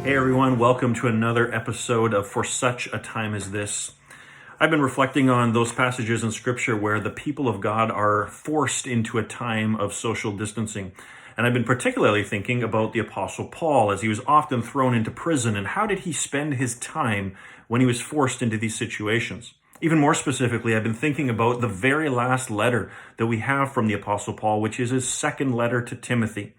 Hey everyone, welcome to another episode of For Such a Time as This. I've been reflecting on those passages in Scripture where the people of God are forced into a time of social distancing. And I've been particularly thinking about the Apostle Paul as he was often thrown into prison, and how did he spend his time when he was forced into these situations? Even more specifically, I've been thinking about the very last letter that we have from the Apostle Paul, which is his second letter to Timothy.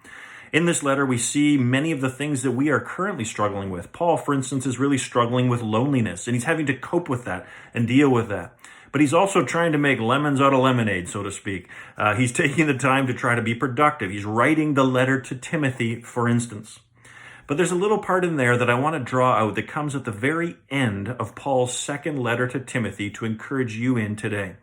In this letter, we see many of the things that we are currently struggling with. Paul, for instance, is really struggling with loneliness, and he's having to cope with that and deal with that. But he's also trying to make lemons out of lemonade, so to speak. He's taking the time to try to be productive. He's writing the letter to Timothy, for instance. But there's a little part in there that I want to draw out that comes at the very end of Paul's second letter to Timothy to encourage you in today.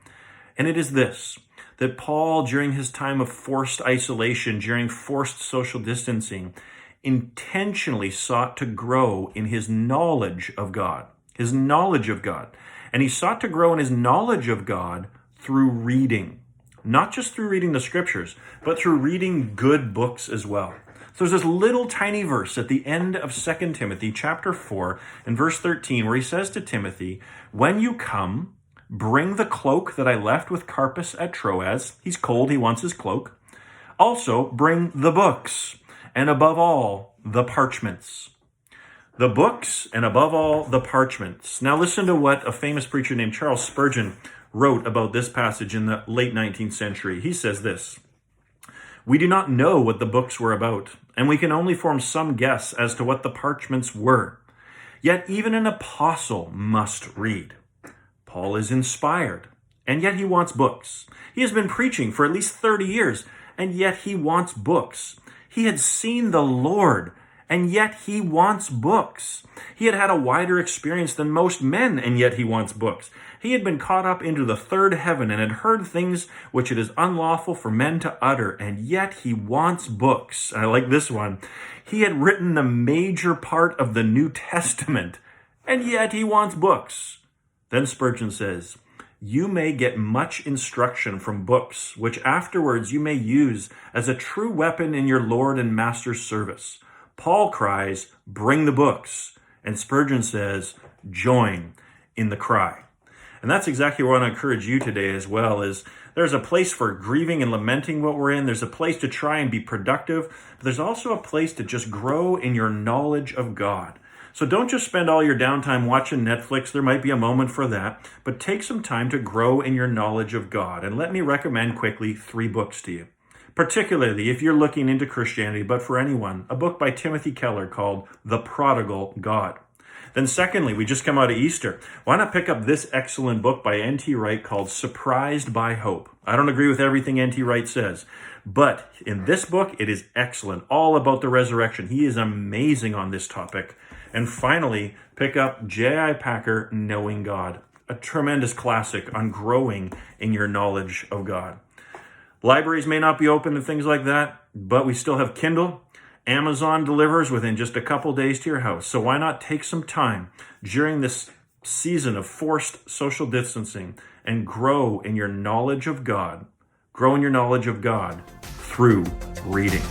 And it is this, that Paul, during his time of forced isolation, during forced social distancing, intentionally sought to grow in his knowledge of God. His knowledge of God. And he sought to grow in his knowledge of God through reading. Not just through reading the scriptures, but through reading good books as well. So there's this little tiny verse at the end of 2 Timothy chapter 4 and verse 13 where he says to Timothy, "When you come, bring the cloak that I left with Carpus at Troas." He's cold, he wants his cloak. "Also, bring the books, and above all, the parchments." The books, and above all, the parchments. Now listen to what a famous preacher named Charles Spurgeon wrote about this passage in the late 19th century. He says this, "We do not know what the books were about, and we can only form some guess as to what the parchments were. Yet even an apostle must read. Paul is inspired, and yet he wants books. He has been preaching for at least 30 years, and yet he wants books. He had seen the Lord, and yet he wants books. He had had a wider experience than most men, and yet he wants books. He had been caught up into the third heaven and had heard things which it is unlawful for men to utter, and yet he wants books." I like this one. "He had written the major part of the New Testament, and yet he wants books." Then Spurgeon says, "You may get much instruction from books, which afterwards you may use as a true weapon in your Lord and Master's service. Paul cries, 'Bring the books,' and Spurgeon says, 'Join in the cry.'" And that's exactly what I want to encourage you today as well, is there's a place for grieving and lamenting what we're in. There's a place to try and be productive, but there's also a place to just grow in your knowledge of God. So don't just spend all your downtime watching Netflix. There might be a moment for that, but take some time to grow in your knowledge of God. And let me recommend quickly 3 books to you, particularly if you're looking into Christianity, but for anyone, a book by Timothy Keller called The Prodigal God. Then secondly, we just come out of Easter. Why not pick up this excellent book by N.T. Wright called Surprised by Hope? I don't agree with everything N.T. Wright says, but in this book, it is excellent, all about the resurrection. He is amazing on this topic. And finally, pick up J.I. Packer, Knowing God, a tremendous classic on growing in your knowledge of God. Libraries may not be open and things like that, but we still have Kindle. Amazon delivers within just a couple days to your house. So why not take some time during this season of forced social distancing and grow in your knowledge of God? Grow in your knowledge of God through reading.